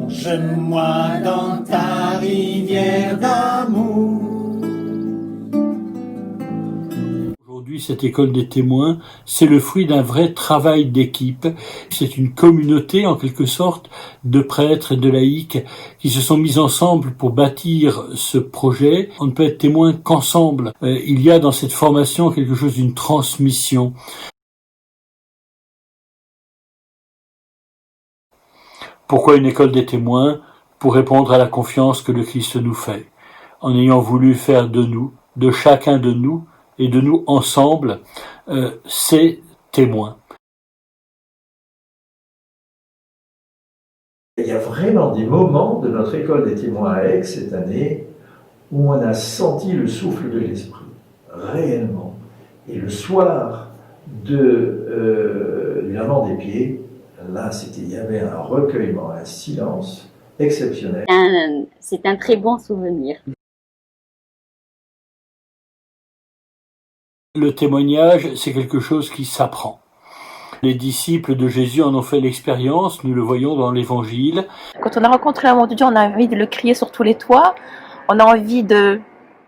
Plonge-moi dans ta rivière d'amour. Aujourd'hui, cette école des témoins, c'est le fruit d'un vrai travail d'équipe. C'est une communauté, en quelque sorte, de prêtres et de laïcs qui se sont mis ensemble pour bâtir ce projet. On ne peut être témoin qu'ensemble. Il y a dans cette formation quelque chose d'une transmission. Pourquoi une école des témoins? Pour répondre à la confiance que le Christ nous fait, en ayant voulu faire de nous, de chacun de nous, et de nous ensemble, ces témoins. Il y a vraiment des moments de notre école des témoins à Aix cette année où on a senti le souffle de l'esprit, réellement. Et le soir du lavement des pieds, là, il y avait un recueillement, un silence exceptionnel. C'est un très bon souvenir. Le témoignage, c'est quelque chose qui s'apprend. Les disciples de Jésus en ont fait l'expérience, nous le voyons dans l'Évangile. Quand on a rencontré l'amour de Dieu, on a envie de le crier sur tous les toits. On a envie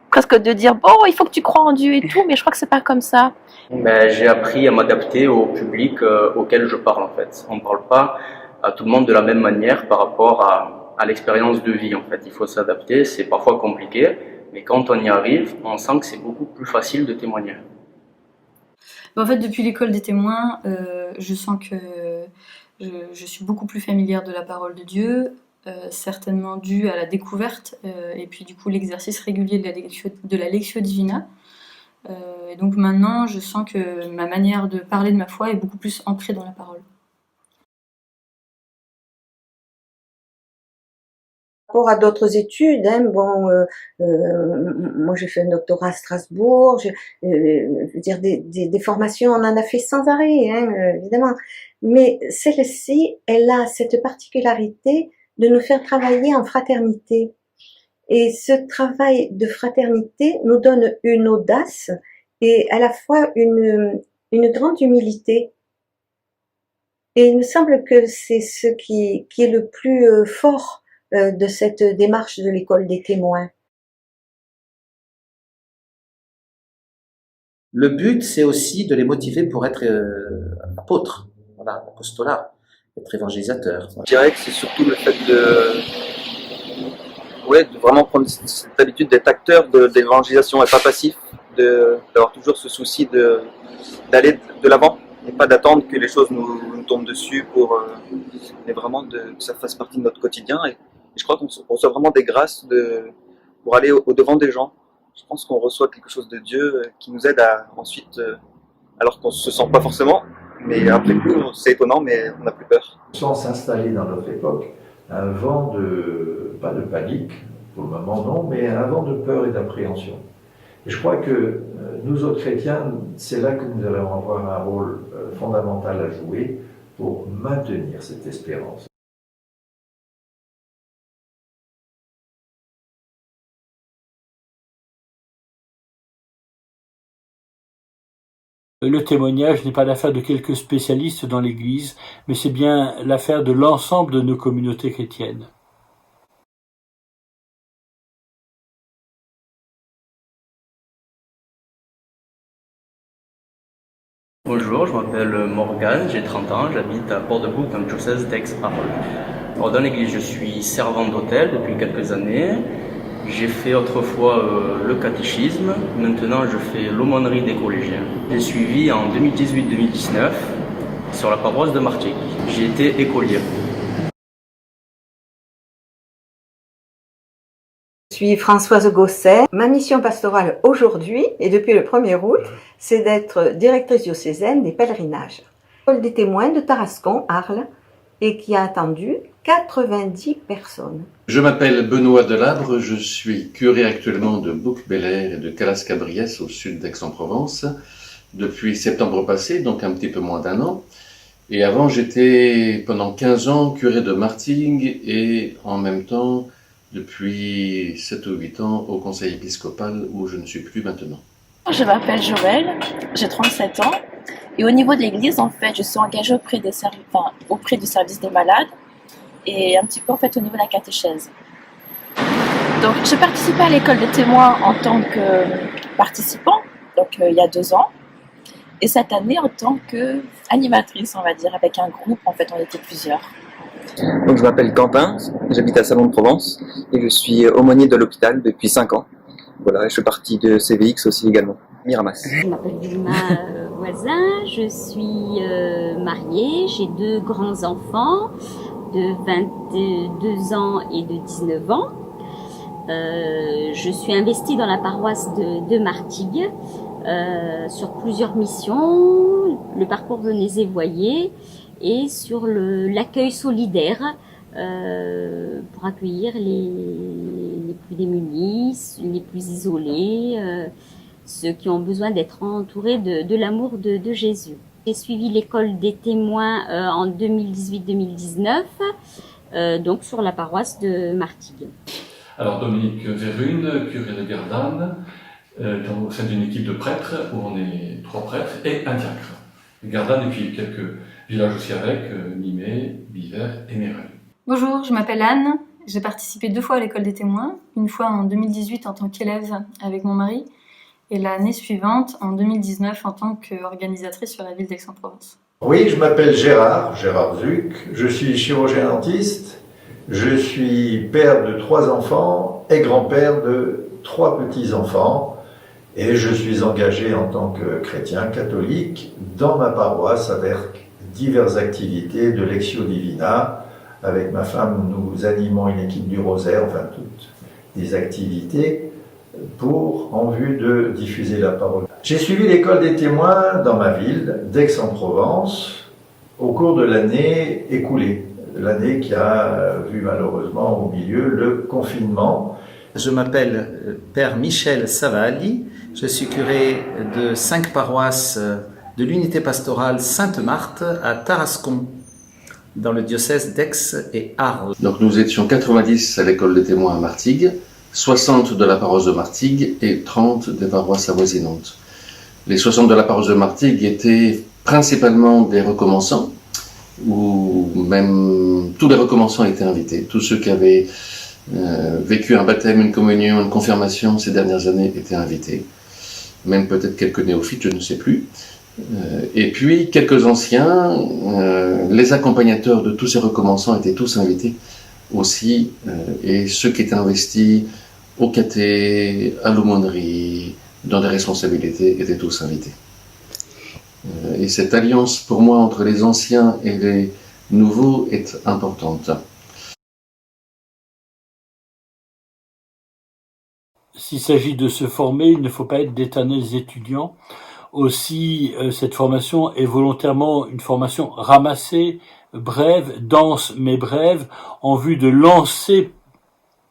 presque de dire « Bon, il faut que tu crois en Dieu et tout », mais je crois que c'est pas comme ça. J'ai appris à m'adapter au public auquel je parle en fait. On ne parle pas à tout le monde de la même manière par rapport à l'expérience de vie en fait. Il faut s'adapter, c'est parfois compliqué, mais quand on y arrive, on sent que c'est beaucoup plus facile de témoigner. En fait, depuis l'école des témoins, je sens que je suis beaucoup plus familière de la parole de Dieu, certainement due à la découverte et puis du coup l'exercice régulier de la Lectio Divina. Et donc maintenant, je sens que ma manière de parler de ma foi est beaucoup plus ancrée dans la parole. Rapport à d'autres études, moi j'ai fait un doctorat à Strasbourg, des formations on en a fait sans arrêt, évidemment, mais celle-ci, elle a cette particularité de nous faire travailler en fraternité, et ce travail de fraternité nous donne une audace et à la fois une grande humilité, et il me semble que c'est ce qui est le plus fort de cette démarche de l'école des témoins. Le but, c'est aussi de les motiver pour être apôtres, voilà, apostolat, être évangélisateur. Je dirais que c'est surtout le fait de vraiment prendre cette habitude d'être acteur de l'évangélisation et pas passif, d'avoir toujours ce souci d'aller de l'avant et pas d'attendre que les choses nous tombent dessus mais vraiment que ça fasse partie de notre quotidien. Et je crois qu'on reçoit vraiment des grâces pour aller au-devant des gens. Je pense qu'on reçoit quelque chose de Dieu qui nous aide à ensuite, alors qu'on ne se sent pas forcément, mais après coup, c'est étonnant, mais on n'a plus peur. Sans s'installer dans notre époque, un vent pas de panique, pour le moment non, mais un vent de peur et d'appréhension. Et je crois que nous autres chrétiens, c'est là que nous allons avoir un rôle fondamental à jouer pour maintenir cette espérance. Le témoignage n'est pas l'affaire de quelques spécialistes dans l'Église, mais c'est bien l'affaire de l'ensemble de nos communautés chrétiennes. Bonjour, je m'appelle Morgane, j'ai 30 ans, j'habite à Port-de-Bouc dans le diocèse d'Aix-Arles. Dans l'église, je suis servant d'hôtel depuis quelques années. J'ai fait autrefois le catéchisme, maintenant je fais l'aumônerie des collégiens. J'ai suivi en 2018-2019 sur la paroisse de Martigues. J'ai été écolier. Je suis Françoise Gosset. Ma mission pastorale aujourd'hui, et depuis le 1er août, c'est d'être directrice diocésaine des pèlerinages. L'école des témoins de Tarascon, Arles, et qui a attendu 90 personnes. Je m'appelle Benoît Delabre, je suis curé actuellement de Bouc-Bel-Air et de Calas-Cabriès au sud d'Aix-en-Provence depuis septembre passé, donc un petit peu moins d'1 an. Et avant, j'étais pendant 15 ans curé de Martigues et en même temps, depuis 7 ou 8 ans, au conseil épiscopal où je ne suis plus maintenant. Je m'appelle Joëlle, j'ai 37 ans et au niveau de l'église, en fait, je suis engagée auprès du service des malades et un petit peu en fait au niveau de la catéchèse. Donc j'ai participé à l'école des témoins en tant que participant, donc il y a 2 ans, et cette année en tant qu'animatrice, on va dire, avec un groupe, en fait on était plusieurs. Donc je m'appelle Quentin, j'habite à Salon de Provence et je suis aumônier de l'hôpital depuis 5 ans. Voilà, je fais partie de CVX aussi également. Miramas. Je m'appelle Vilma Voisin, je suis mariée, j'ai 2 grands-enfants de 22 ans et de 19 ans. Je suis investie dans la paroisse de Martigues sur plusieurs missions, le parcours de Nézé-Voyer et sur l'accueil solidaire pour accueillir les plus démunis, les plus isolés, ceux qui ont besoin d'être entourés de l'amour de Jésus. J'ai suivi l'école des témoins en 2018-2019, donc sur la paroisse de Martigues. Alors Dominique Vérune, curé de Gardanne, au sein d'une équipe de prêtres où on est 3 prêtres et un diacre. Gardanne et puis quelques villages aussi avec, Nimé, Biver et Méreuil. Bonjour, je m'appelle Anne, j'ai participé 2 fois à l'école des témoins, une fois en 2018 en tant qu'élève avec mon mari et l'année suivante en 2019 en tant qu'organisatrice sur la ville d'Aix-en-Provence. Oui, je m'appelle Gérard Zuc, je suis chirurgien dentiste, je suis père de 3 enfants et grand-père de 3 petits-enfants. Et je suis engagé en tant que chrétien catholique dans ma paroisse avec diverses activités de Lectio Divina. Avec ma femme, nous animons une équipe du Rosaire, enfin toutes des activités en vue de diffuser la parole. J'ai suivi l'école des témoins dans ma ville d'Aix-en-Provence au cours de l'année écoulée, l'année qui a vu malheureusement au milieu le confinement. Je m'appelle Père Michel Savalli, je suis curé de 5 paroisses de l'unité pastorale Sainte-Marthe à Tarascon, dans le diocèse d'Aix et Arles. Donc nous étions 90 à l'école des témoins à Martigues, 60 de la paroisse de Martigues et 30 des paroisses avoisinantes. Les 60 de la paroisse de Martigues étaient principalement des recommençants, où même tous les recommençants étaient invités, tous ceux qui avaient vécu un baptême, une communion, une confirmation ces dernières années étaient invités, même peut-être quelques néophytes, je ne sais plus. Et puis quelques anciens, les accompagnateurs de tous ces recommençants étaient tous invités aussi, et ceux qui étaient investis au caté, à l'aumônerie, dans des responsabilités étaient tous invités. Et cette alliance pour moi entre les anciens et les nouveaux est importante. S'il s'agit de se former, il ne faut pas être d'éternels étudiants. Aussi, cette formation est volontairement une formation ramassée, brève, dense mais brève, en vue de lancer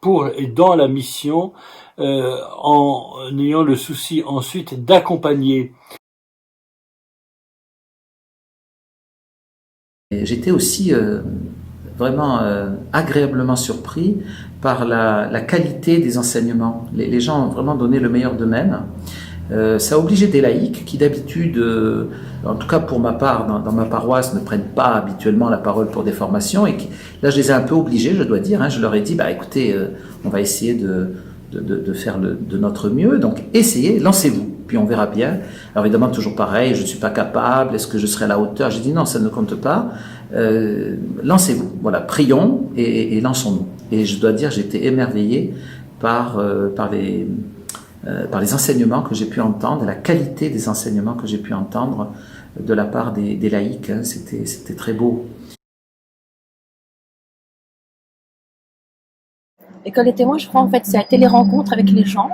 pour et dans la mission, en ayant le souci ensuite d'accompagner. J'étais aussi vraiment agréablement surpris par la qualité des enseignements. Les gens ont vraiment donné le meilleur d'eux-mêmes. Ça a obligé des laïcs qui d'habitude, en tout cas pour ma part, dans ma paroisse, ne prennent pas habituellement la parole pour des formations. Et là, je les ai un peu obligés, je dois dire. Hein, je leur ai dit, écoutez, on va essayer de faire de notre mieux. Donc, essayez, lancez-vous, puis on verra bien. Alors évidemment, toujours pareil, je ne suis pas capable, est-ce que je serai à la hauteur? J'ai dit non, ça ne compte pas. Lancez-vous, voilà, prions et lançons-nous. Et je dois dire, j'ai été émerveillé par les enseignements que j'ai pu entendre, la qualité des enseignements que j'ai pu entendre de la part des laïcs. Hein, c'était très beau. L'école des témoins, je crois, en fait, c'est la télé-rencontre avec les gens.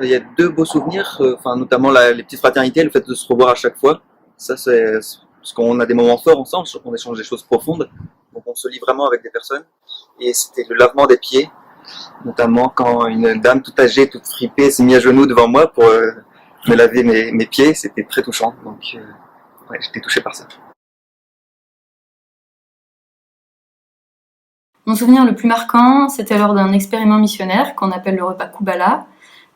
Il y a 2 beaux souvenirs, notamment les petites fraternités, le fait de se revoir à chaque fois. Ça, c'est parce qu'on a des moments forts ensemble, on échange des choses profondes. Donc on se lie vraiment avec des personnes. Et c'était le lavement des pieds, notamment quand une dame toute âgée, toute fripée, s'est mise à genoux devant moi pour me laver mes pieds. C'était très touchant. Donc j'étais touché par ça. Mon souvenir le plus marquant, c'était lors d'un expériment missionnaire qu'on appelle le repas Kubala.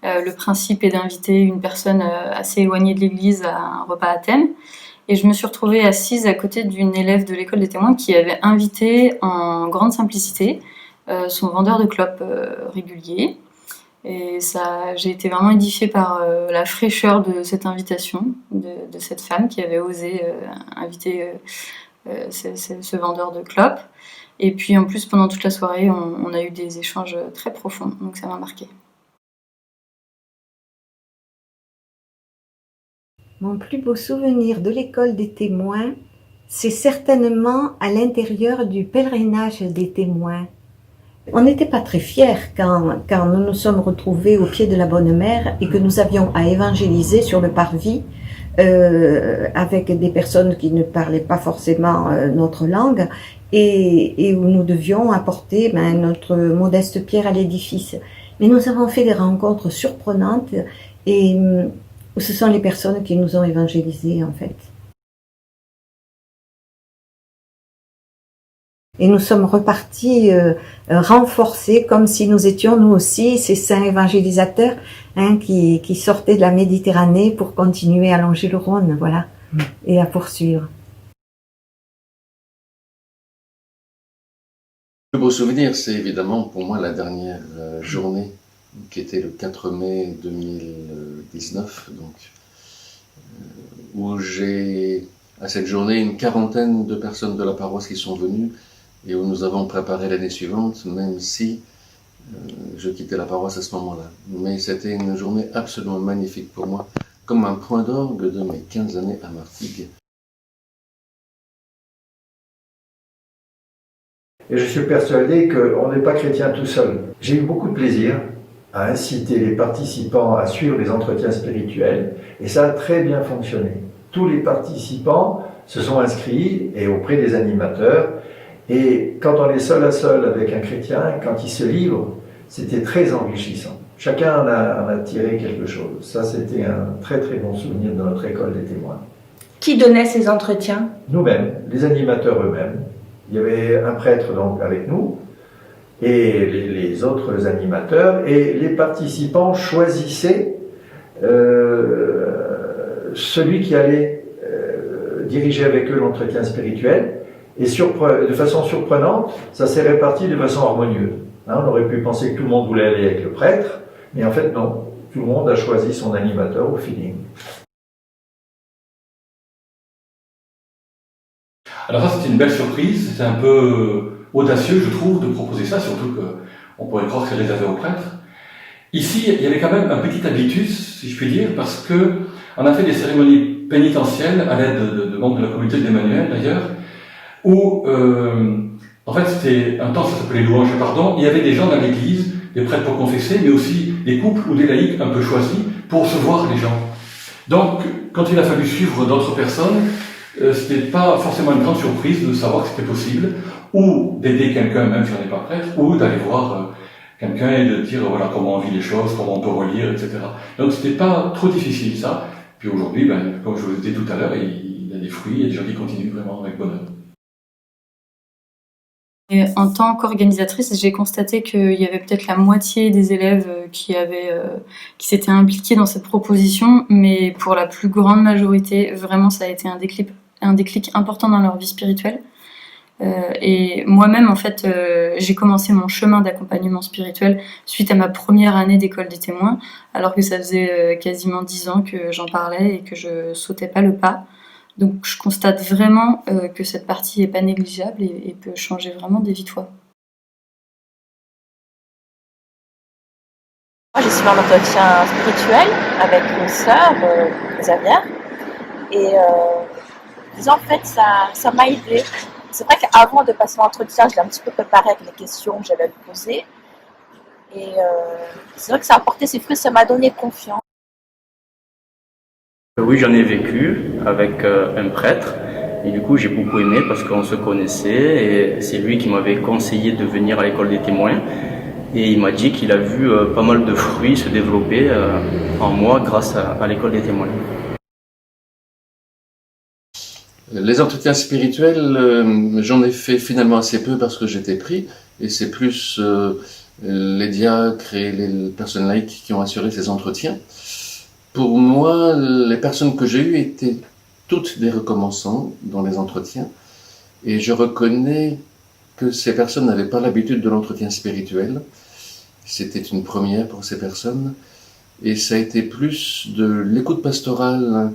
Le principe est d'inviter une personne assez éloignée de l'église à un repas à thème. Et je me suis retrouvée assise à côté d'une élève de l'école des témoins qui avait invité en grande simplicité son vendeur de clopes régulier. Et ça, j'ai été vraiment édifiée par la fraîcheur de cette invitation, de cette femme qui avait osé inviter ce vendeur de clopes. Et puis en plus, pendant toute la soirée, on a eu des échanges très profonds, donc ça m'a marquée. Mon plus beau souvenir de l'école des témoins, c'est certainement à l'intérieur du pèlerinage des témoins. On n'était pas très fiers quand nous nous sommes retrouvés au pied de la Bonne Mère et que nous avions à évangéliser sur le parvis avec des personnes qui ne parlaient pas forcément notre langue et où nous devions apporter notre modeste pierre à l'édifice. Mais nous avons fait des rencontres surprenantes et ce sont les personnes qui nous ont évangélisés en fait. Et nous sommes repartis renforcés comme si nous étions nous aussi ces saints évangélisateurs qui sortaient de la Méditerranée pour continuer à longer le Rhône, voilà, et à poursuivre. Le plus beau souvenir, c'est évidemment pour moi la dernière journée, qui était le 4 mai 2019, donc, où j'ai, à cette journée, une quarantaine de personnes de la paroisse qui sont venues, et où nous avons préparé l'année suivante, même si je quittais la paroisse à ce moment-là. Mais c'était une journée absolument magnifique pour moi, comme un point d'orgue de mes 15 années à Martigues. Et je suis persuadé qu'on n'est pas chrétien tout seul. J'ai eu beaucoup de plaisir à inciter les participants à suivre les entretiens spirituels, et ça a très bien fonctionné. Tous les participants se sont inscrits et auprès des animateurs. Et quand on est seul à seul avec un chrétien, quand il se livre, c'était très enrichissant. Chacun en a tiré quelque chose. Ça, c'était un très très bon souvenir de notre école des témoins. Qui donnait ces entretiens? Nous-mêmes, les animateurs eux-mêmes. Il y avait un prêtre donc avec nous et les autres animateurs, et les participants choisissaient celui qui allait diriger avec eux l'entretien spirituel. Et de façon surprenante, ça s'est réparti de façon harmonieuse. On aurait pu penser que tout le monde voulait aller avec le prêtre, mais en fait non, tout le monde a choisi son animateur au feeling. Alors ça, c'était une belle surprise, c'était un peu audacieux, je trouve, de proposer ça, surtout qu'on pourrait croire que c'est réservé aux prêtres. Ici, il y avait quand même un petit habitus, si je puis dire, parce que on a fait des cérémonies pénitentielles à l'aide de membres de la communauté d'Emmanuel, d'ailleurs, où, en fait, c'était un temps, ça s'appelait louange et pardon, il y avait des gens dans l'église, des prêtres pour confesser, mais aussi des couples ou des laïcs un peu choisis pour recevoir les gens. Donc, quand il a fallu suivre d'autres personnes, c'était pas forcément une grande surprise de savoir que c'était possible, ou d'aider quelqu'un, même si on n'est pas prêtre, ou d'aller voir quelqu'un et de dire voilà comment on vit les choses, comment on peut relire, etc. Donc c'était pas trop difficile ça. Puis aujourd'hui, comme je vous le disais tout à l'heure, il y a des fruits, il y a des gens qui continuent vraiment avec bonheur. Et en tant qu'organisatrice, j'ai constaté qu'il y avait peut-être la moitié des élèves qui s'étaient impliqués dans cette proposition, mais pour la plus grande majorité, vraiment, ça a été un déclic important dans leur vie spirituelle. Et moi-même, en fait, j'ai commencé mon chemin d'accompagnement spirituel suite à ma première année d'école des témoins, alors que ça faisait quasiment 10 ans que j'en parlais et que je sautais pas le pas. Donc je constate vraiment que cette partie n'est pas négligeable et peut changer vraiment des vies de foi. Moi, j'ai suivi un entretien spirituel avec une sœur, Xavier, et disons en fait ça m'a aidée. C'est vrai qu'avant de passer l'entretien, je l'ai un petit peu préparé avec les questions que j'allais lui poser, et c'est vrai que ça a apporté ses fruits, ça m'a donné confiance. Oui, j'en ai vécu avec un prêtre et du coup j'ai beaucoup aimé parce qu'on se connaissait et c'est lui qui m'avait conseillé de venir à l'école des témoins et il m'a dit qu'il a vu pas mal de fruits se développer en moi grâce à l'école des témoins. Les entretiens spirituels, j'en ai fait finalement assez peu parce que j'étais pris et c'est plus les diacres et les personnes laïques qui ont assuré ces entretiens. Pour moi, les personnes que j'ai eues étaient toutes des recommençants dans les entretiens. Et je reconnais que ces personnes n'avaient pas l'habitude de l'entretien spirituel. C'était une première pour ces personnes. Et ça a été plus de l'écoute pastorale,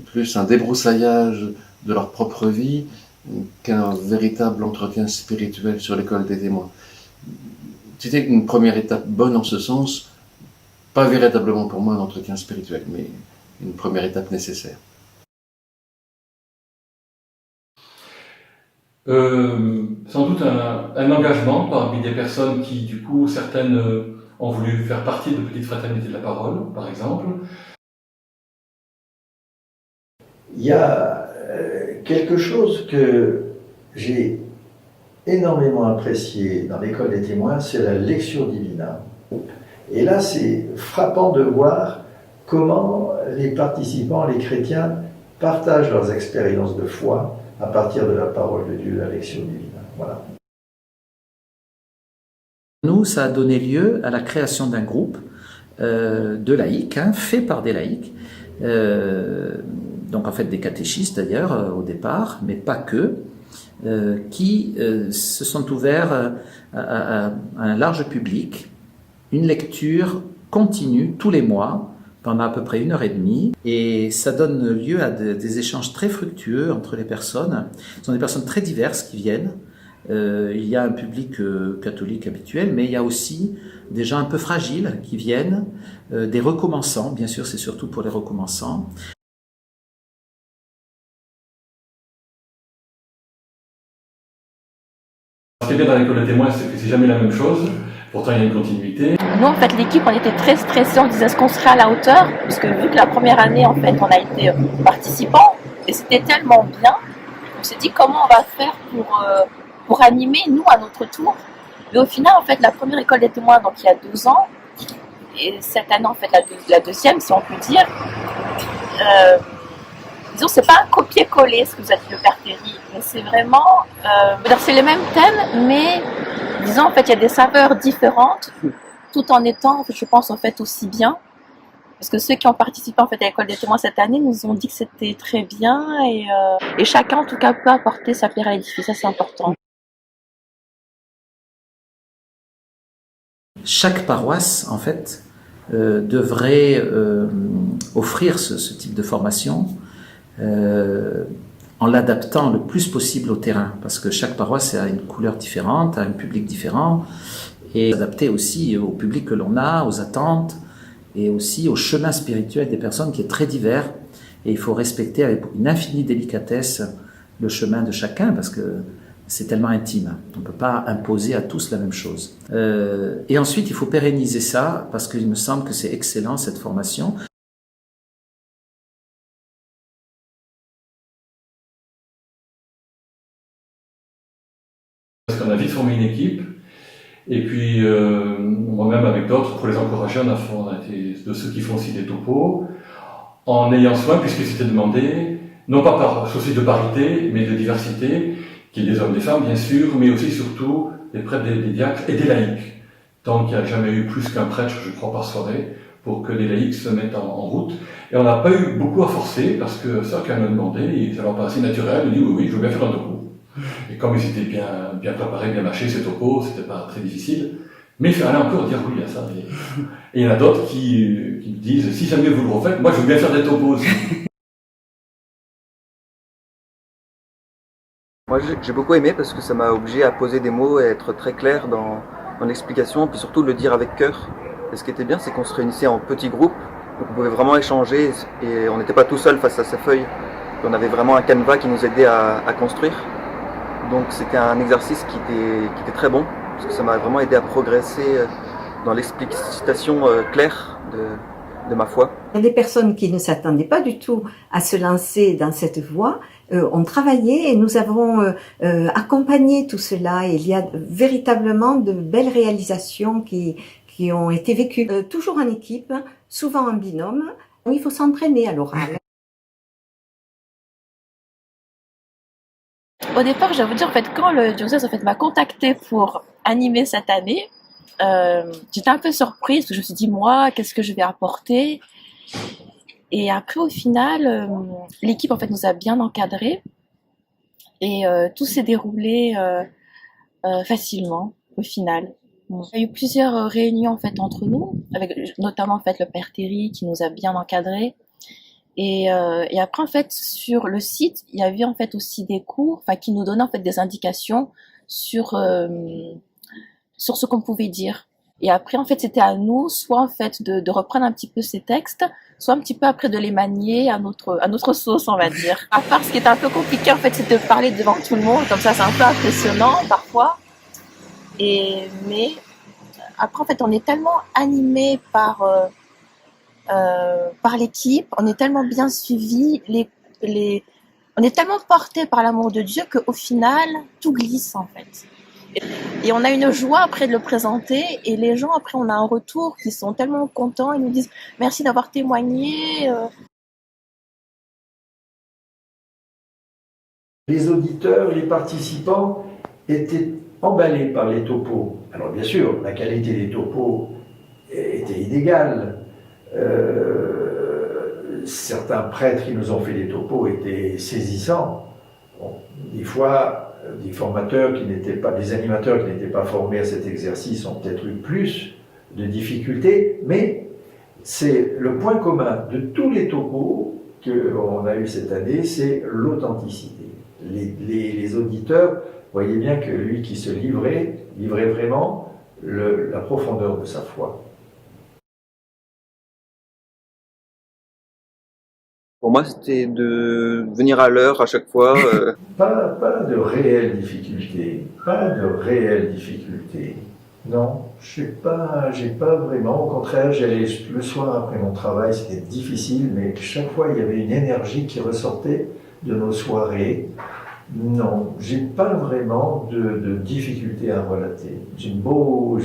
plus un débroussaillage de leur propre vie, qu'un véritable entretien spirituel sur l'école des témoins. C'était une première étape bonne en ce sens, pas véritablement pour moi un entretien spirituel, mais une première étape nécessaire. Sans doute un engagement parmi des personnes qui, du coup, certaines ont voulu faire partie de Petites Fraternités de la Parole, par exemple. Il y a quelque chose que j'ai énormément apprécié dans l'école des témoins, c'est la Lectio Divina. Et là, c'est frappant de voir comment les participants, les chrétiens, partagent leurs expériences de foi à partir de la parole de Dieu, la Lectio Divina. Voilà. Nous, ça a donné lieu à la création d'un groupe de laïcs, fait par des laïcs, donc en fait des catéchistes d'ailleurs au départ, mais pas que, qui se sont ouverts à un large public, une lecture continue tous les mois, pendant à peu près 1h30, et ça donne lieu à des échanges très fructueux entre les personnes. Ce sont des personnes très diverses qui viennent. Il y a un public catholique habituel, mais il y a aussi des gens un peu fragiles qui viennent, des recommençants, bien sûr c'est surtout pour les recommençants. Ce qui est bien dans l'école des témoins, c'est que c'est jamais la même chose. Pourtant, il y a une continuité. Nous, en fait, l'équipe, on était très stressés. On disait, est-ce qu'on serait à la hauteur? Parce que vu que la première année, en fait, on a été participants, et c'était tellement bien, on s'est dit comment on va faire pour animer, nous, à notre tour. Mais au final, en fait, la première école des témoins, donc il y a 2 ans, et cette année, en fait, la deuxième, si on peut dire, disons, c'est pas un copier-coller ce que vous a dit le Père Terry, mais c'est vraiment, c'est les mêmes thèmes, mais disons, en fait, il y a des saveurs différentes, tout en étant, je pense, en fait, aussi bien. Parce que ceux qui ont participé, en fait, à l'école des témoins cette année nous ont dit que c'était très bien, et chacun, en tout cas, peut apporter sa pierre à l'édifice, ça c'est important. Chaque paroisse, en fait, devrait offrir ce type de formation en l'adaptant le plus possible au terrain, parce que chaque paroisse a une couleur différente, a un public différent, et s'adapter aussi au public que l'on a, aux attentes, et aussi au chemin spirituel des personnes qui est très divers, et il faut respecter avec une infinie délicatesse le chemin de chacun, parce que c'est tellement intime. On ne peut pas imposer à tous la même chose. Et ensuite, il faut pérenniser ça, parce qu'il me semble que c'est excellent, cette formation. Parce qu'on a vite formé une équipe, et puis moi-même avec d'autres, pour les encourager, on a été de ceux qui font aussi des topos, en ayant soin, puisque c'était demandé, non pas par souci de parité, mais de diversité, qu'il y ait des hommes, des femmes, bien sûr, mais aussi, surtout, des prêtres, des diacres et des laïcs. Tant qu'il n'y a jamais eu plus qu'un prêtre, je crois, par soirée, pour que les laïcs se mettent en route. Et on n'a pas eu beaucoup à forcer, parce que ça, quand on a demandé, ça leur paraissait naturel, on dit oui, je veux bien faire un topo. Et comme ils étaient bien préparés, bien mâchés, ces topos, c'était pas très difficile. Mais il fallait encore dire oui à ça. Et il y en a d'autres qui me disent, si jamais vous le refaites, moi je veux bien faire des topos aussi. Moi j'ai beaucoup aimé parce que ça m'a obligé à poser des mots et être très clair dans l'explication, puis surtout le dire avec cœur. Et ce qui était bien, c'est qu'on se réunissait en petits groupes, donc on pouvait vraiment échanger et on n'était pas tout seul face à sa feuille. On avait vraiment un canevas qui nous aidait à construire. Donc c'était un exercice qui était très bon, parce que ça m'a vraiment aidé à progresser dans l'explicitation claire de ma foi. Il y a des personnes qui ne s'attendaient pas du tout à se lancer dans cette voie, ont travaillé et nous avons accompagné tout cela. Et il y a véritablement de belles réalisations qui ont été vécues, toujours en équipe, souvent en binôme. Il faut s'entraîner à l'oral. Au départ, je vais vous dire, en fait, quand le diocèse en fait, m'a contacté pour animer cette année, j'étais un peu surprise, parce que je me suis dit, moi, qu'est-ce que je vais apporter? Et après, au final, l'équipe en fait nous a bien encadrés et tout s'est déroulé facilement au final. Il y a eu plusieurs réunions en fait entre nous, avec notamment en fait le père Terry qui nous a bien encadrés. Et après en fait sur le site, il y avait en fait aussi des cours, enfin qui nous donnaient en fait des indications sur ce qu'on pouvait dire. Et après en fait c'était à nous soit en fait de reprendre un petit peu ces textes, soit un petit peu après de les manier à notre sauce on va dire. À part ce qui était un peu compliqué en fait, c'est de parler devant tout le monde, comme ça c'est un peu impressionnant parfois. Mais après en fait on est tellement animé par l'équipe, on est tellement bien suivi, on est tellement porté par l'amour de Dieu qu'au final tout glisse en fait. Et on a une joie après de le présenter et les gens après on a un retour qui sont tellement contents, ils nous disent merci d'avoir témoigné. Les auditeurs, les participants étaient emballés par les topos. Alors bien sûr, la qualité des topos était inégale. Certains prêtres qui nous ont fait des topos étaient saisissants. Bon, des fois, des formateurs qui n'étaient pas, des animateurs qui n'étaient pas formés à cet exercice ont peut-être eu plus de difficultés, mais c'est le point commun de tous les topos qu'on a eu cette année, c'est l'authenticité. Les auditeurs voyaient bien que lui qui se livrait vraiment la profondeur de sa foi. Pour moi, c'était de venir à l'heure à chaque fois. Pas de réelles difficultés, Non, j'ai pas vraiment. Au contraire, j'allais le soir après mon travail, c'était difficile, mais chaque fois il y avait une énergie qui ressortait de nos soirées. Non, j'ai pas vraiment de difficultés à relater. J'ai beau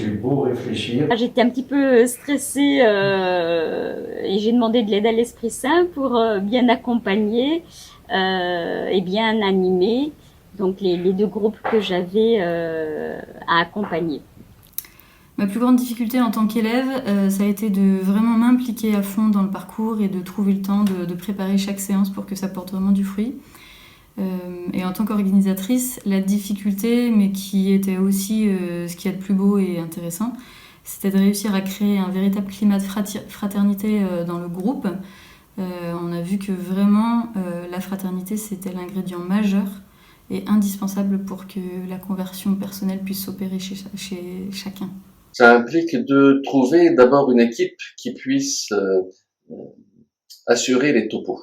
réfléchir. J'étais un petit peu stressée et j'ai demandé de l'aide à l'Esprit Saint pour bien accompagner et bien animer donc les deux groupes que j'avais à accompagner. Ma plus grande difficulté en tant qu'élève, ça a été de vraiment m'impliquer à fond dans le parcours et de trouver le temps de préparer chaque séance pour que ça porte vraiment du fruit. Et en tant qu'organisatrice, la difficulté, mais qui était aussi ce qu'il y a de plus beau et intéressant, c'était de réussir à créer un véritable climat de fraternité dans le groupe. On a vu que vraiment la fraternité, c'était l'ingrédient majeur et indispensable pour que la conversion personnelle puisse s'opérer chez chacun. Ça implique de trouver d'abord une équipe qui puisse assurer les topos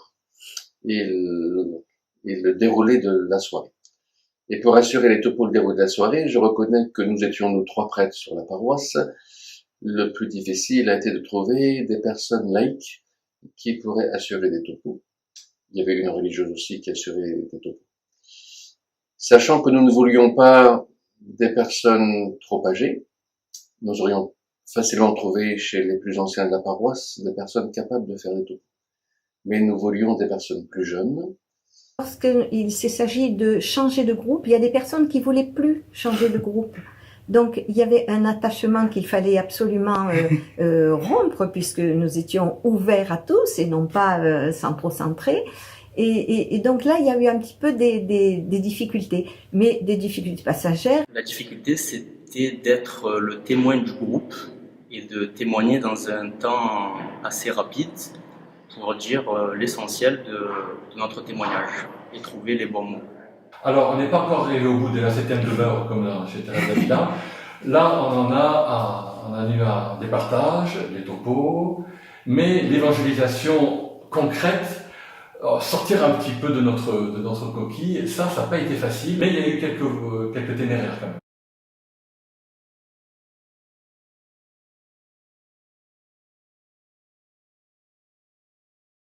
et le déroulé de la soirée. Et pour assurer les topos, le déroulé de la soirée, je reconnais que nous étions nous 3 prêtres sur la paroisse. Le plus difficile a été de trouver des personnes laïques qui pourraient assurer des topos. Il y avait une religieuse aussi qui assurait des topos. Sachant que nous ne voulions pas des personnes trop âgées, nous aurions facilement trouvé chez les plus anciens de la paroisse des personnes capables de faire des topos. Mais nous voulions des personnes plus jeunes. Lorsqu'il s'agit de changer de groupe, il y a des personnes qui voulaient plus changer de groupe. Donc, il y avait un attachement qu'il fallait absolument rompre, puisque nous étions ouverts à tous et non pas centrocentrés. Et donc là, il y a eu un petit peu des difficultés, mais des difficultés passagères. La difficulté, c'était d'être le témoin du groupe et de témoigner dans un temps assez rapide pour dire l'essentiel de notre témoignage et trouver les bons mots. Alors, on n'est pas encore arrivé au bout de la 7e de beurre comme chez Thérèse d'Avila. Là, on a eu un départage, des topos, mais l'évangélisation concrète, sortir un petit peu de notre coquille, ça n'a pas été facile, mais il y a eu quelques ténéraires quand même.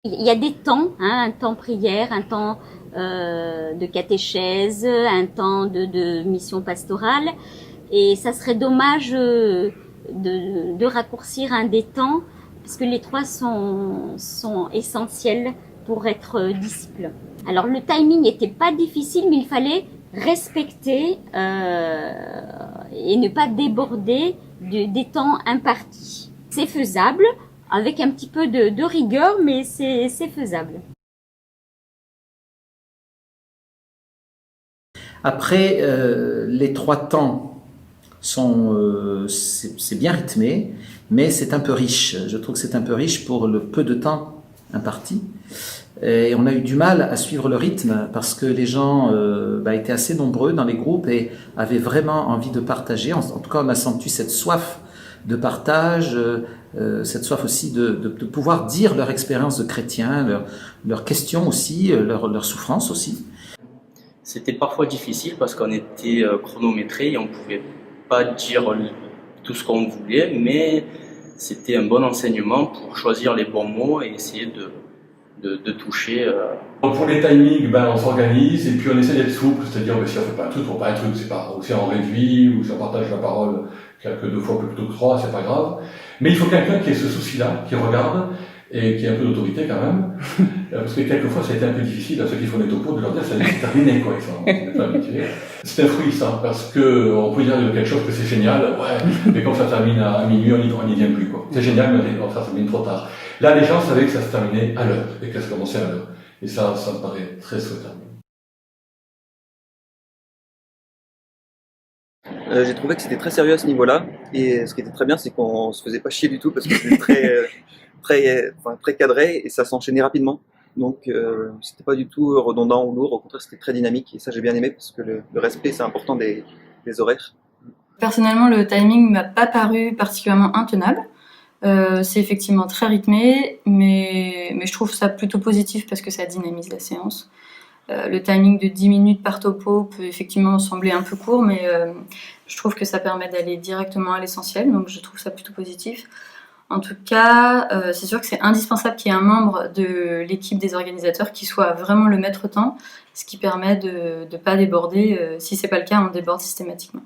Il y a des temps, un temps prière, un temps de catéchèse, un temps de mission pastorale, et ça serait dommage de raccourcir un des temps, parce que les 3 sont essentiels pour être disciple. Alors le timing n'était pas difficile, mais il fallait respecter et ne pas déborder des temps impartis. C'est faisable. avec un petit peu de rigueur, mais c'est faisable. Après, les 3 temps sont, c'est bien rythmé, mais c'est un peu riche. Je trouve que c'est un peu riche pour le peu de temps imparti. Et on a eu du mal à suivre le rythme parce que les gens étaient assez nombreux dans les groupes et avaient vraiment envie de partager. En tout cas, on a senti cette soif de partage, cette soif aussi de pouvoir dire leur expérience de chrétien, leurs questions aussi, leur souffrance aussi. C'était parfois difficile parce qu'on était chronométré et on ne pouvait pas dire tout ce qu'on voulait, mais c'était un bon enseignement pour choisir les bons mots et essayer de toucher. Pour les timings, on s'organise et puis on essaie d'être souple, c'est-à-dire si on ne fait pas un truc, on pas un truc, c'est pas, si on réduit ou si on partage la parole que 2 fois plutôt que 3, c'est pas grave. Mais il faut quelqu'un qui ait ce souci-là, qui regarde et qui ait un peu d'autorité quand même, parce que quelquefois ça a été un peu difficile à ceux qui font les topos de leur dire ça c'est terminé quoi, ils sont pas habitués. C'est un fruit ça, parce que on peut dire de quelque chose que c'est génial, ouais, mais quand ça termine à minuit, on n'y vient plus quoi. C'est génial, mais ça termine trop tard. Là, les gens savaient que ça se terminait à l'heure et que ça commençait à l'heure. Et ça me paraît très souhaitable. J'ai trouvé que c'était très sérieux à ce niveau-là. Et ce qui était très bien, c'est qu'on se faisait pas chier du tout parce que c'était très cadré et ça s'enchaînait rapidement. Donc, c'était pas du tout redondant ou lourd. Au contraire, c'était très dynamique. Et ça, j'ai bien aimé parce que le respect, c'est important des horaires. Personnellement, le timing m'a pas paru particulièrement intenable. C'est effectivement très rythmé, mais je trouve ça plutôt positif parce que ça dynamise la séance. Le timing de 10 minutes par topo peut effectivement sembler un peu court, mais je trouve que ça permet d'aller directement à l'essentiel, donc je trouve ça plutôt positif. En tout cas, c'est sûr que c'est indispensable qu'il y ait un membre de l'équipe des organisateurs qui soit vraiment le maître-temps, ce qui permet de ne pas déborder. Si c'est pas le cas, on déborde systématiquement.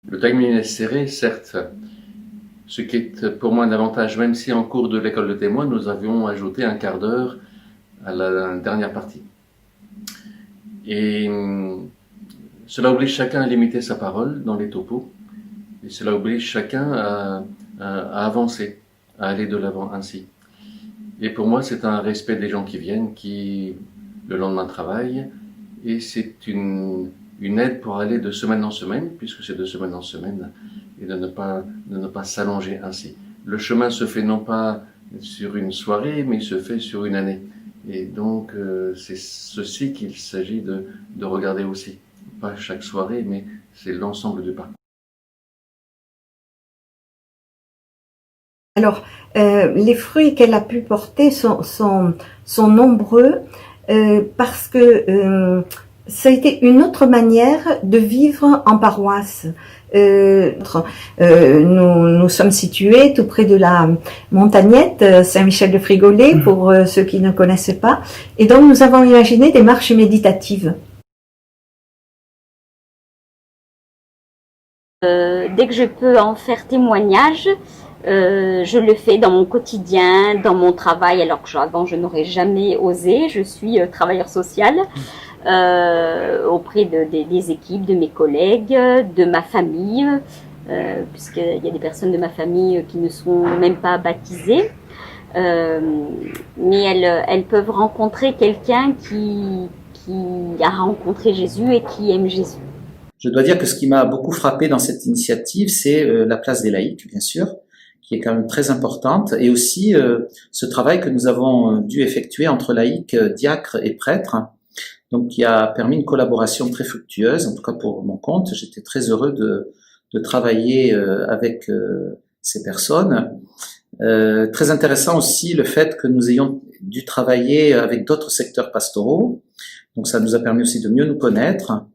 Le timing est serré, certes, ce qui est pour moi un avantage, même si en cours de l'école de témoins, nous avions ajouté un quart d'heure à la dernière partie. Et cela oblige chacun à limiter sa parole dans les topos, et cela oblige chacun à avancer, à aller de l'avant ainsi. Et pour moi, c'est un respect des gens qui viennent, qui le lendemain travaillent, et c'est une aide pour aller de semaine en semaine, puisque c'est de semaine en semaine, et de ne pas s'allonger ainsi. Le chemin se fait non pas sur une soirée, mais il se fait sur une année. Et donc, c'est ceci qu'il s'agit de regarder aussi. Pas chaque soirée, mais c'est l'ensemble du parcours. Alors, les fruits qu'elle a pu porter sont nombreux parce que ça a été une autre manière de vivre en paroisse. Nous sommes situés tout près de la montagnette Saint-Michel-de-Frigolet, pour ceux qui ne connaissaient pas, et donc nous avons imaginé des marches méditatives. Dès que je peux en faire témoignage, je le fais dans mon quotidien, dans mon travail, alors que avant je n'aurais jamais osé. Je suis travailleur social auprès des équipes, de mes collègues, de ma famille, puisqu'il y a des personnes de ma famille qui ne sont même pas baptisées. Mais elles peuvent rencontrer quelqu'un qui a rencontré Jésus et qui aime Jésus. Je dois dire que ce qui m'a beaucoup frappé dans cette initiative, c'est la place des laïcs, bien sûr, qui est quand même très importante, et aussi ce travail que nous avons dû effectuer entre laïcs, diacres et prêtres, donc qui a permis une collaboration très fructueuse, en tout cas pour mon compte. J'étais très heureux de travailler avec ces personnes. Très intéressant aussi le fait que nous ayons dû travailler avec d'autres secteurs pastoraux, donc ça nous a permis aussi de mieux nous connaître,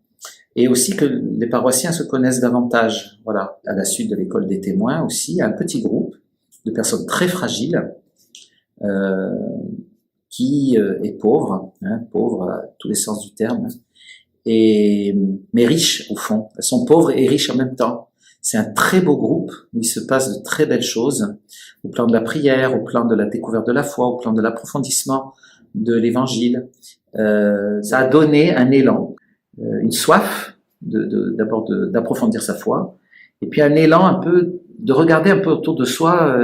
et aussi que les paroissiens se connaissent davantage. Voilà, à la suite de l'école des témoins aussi, un petit groupe de personnes très fragiles qui est pauvre, pauvre à tous les sens du terme, mais riche au fond. Elles sont pauvres et riches en même temps. C'est un très beau groupe où il se passe de très belles choses au plan de la prière, au plan de la découverte de la foi, au plan de l'approfondissement de l'évangile. Ça a donné un élan, une soif d'abord d'approfondir sa foi, et puis un élan un peu de regarder un peu autour de soi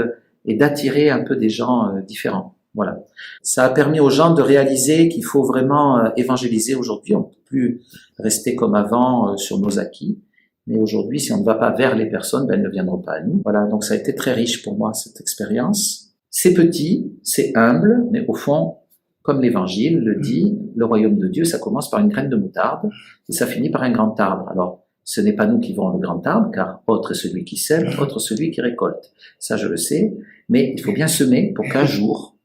et d'attirer un peu des gens différents. Voilà. Ça a permis aux gens de réaliser qu'il faut vraiment évangéliser aujourd'hui. On ne peut plus rester comme avant sur nos acquis. Mais aujourd'hui, si on ne va pas vers les personnes, ben, elles ne viendront pas à nous. Voilà, donc ça a été très riche pour moi, cette expérience. C'est petit, c'est humble, mais au fond, comme l'Évangile le dit, le royaume de Dieu, ça commence par une graine de moutarde et ça finit par un grand arbre. Alors, ce n'est pas nous qui vont le grand arbre, car autre est celui qui sème, autre celui qui récolte. Ça, je le sais, mais il faut bien semer pour qu'un jour,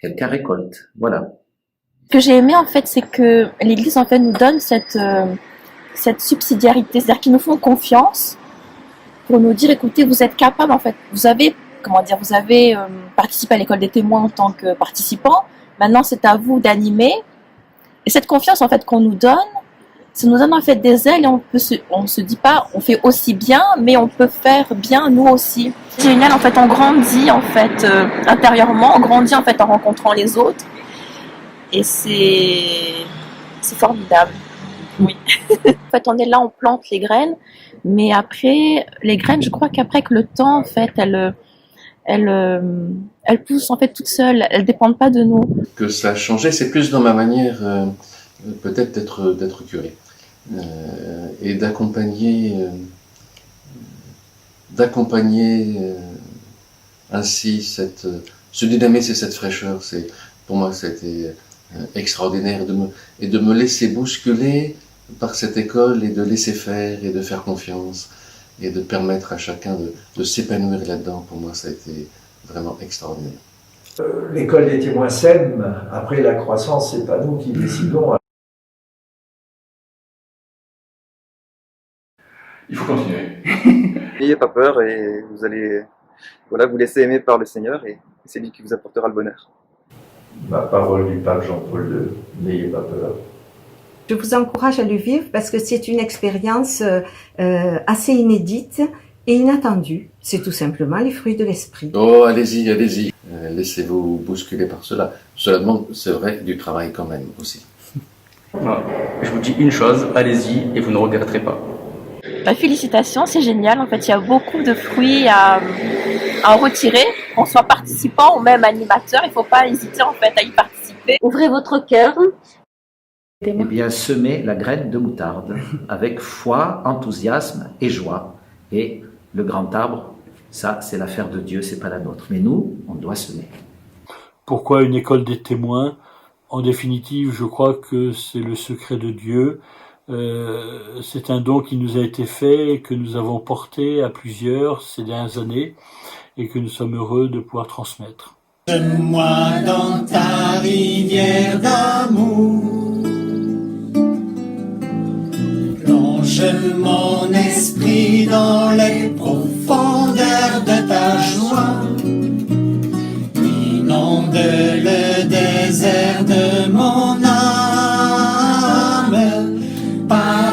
quelqu'un récolte. Voilà. Ce que j'ai aimé, en fait, c'est que l'Église, en fait, nous donne cette subsidiarité, c'est-à-dire qu'ils nous font confiance pour nous dire, écoutez, vous êtes capable, en fait, vous avez participé à l'école des témoins en tant que participant, maintenant c'est à vous d'animer, et cette confiance, en fait, qu'on nous donne, ça nous donne, en fait, des ailes, et on se dit pas, on fait aussi bien, mais on peut faire bien, nous aussi. C'est génial, en fait, on grandit, en fait, intérieurement, on grandit, en fait, en rencontrant les autres, et c'est formidable. Oui. En fait, on est là, on plante les graines, mais après, les graines, je crois qu'après que le temps, en fait, elles poussent en fait toutes seules, elles dépendent pas de nous. Que ça a changé, c'est plus dans ma manière, peut-être d'être curé, et d'accompagner ainsi ce dynamisme et cette fraîcheur. Pour moi, c'était extraordinaire de me laisser bousculer par cette école et de laisser faire et de faire confiance et de permettre à chacun de s'épanouir là-dedans. Pour moi, ça a été vraiment extraordinaire. L'école des témoins sème, après la croissance, c'est pas nous qui décidons. Il faut continuer. N'ayez pas peur et vous allez vous laisser aimer par le Seigneur et c'est lui qui vous apportera le bonheur. Ma parole du pape Jean-Paul II, n'ayez pas peur. Je vous encourage à le vivre parce que c'est une expérience assez inédite et inattendue. C'est tout simplement les fruits de l'esprit. Oh, allez-y, allez-y. Laissez-vous bousculer par cela. Cela demande, c'est vrai, du travail quand même aussi. Voilà. Je vous dis une chose, allez-y et vous ne regretterez pas. Félicitations, c'est génial. En fait, il y a beaucoup de fruits à en retirer. Qu'on soit participant ou même animateur, il ne faut pas hésiter en fait à y participer. Ouvrez votre cœur. Eh bien, semer la graine de moutarde avec foi, enthousiasme et joie. Et le grand arbre, ça, c'est l'affaire de Dieu, c'est pas la nôtre. Mais nous, on doit semer. Pourquoi une école des témoins? En définitive, je crois que c'est le secret de Dieu. C'est un don qui nous a été fait, que nous avons porté à plusieurs ces dernières années et que nous sommes heureux de pouvoir transmettre. Moi dans ta rivière d'amour, plonge mon esprit dans les profondeurs de ta joie, inonde le désert de mon âme. Par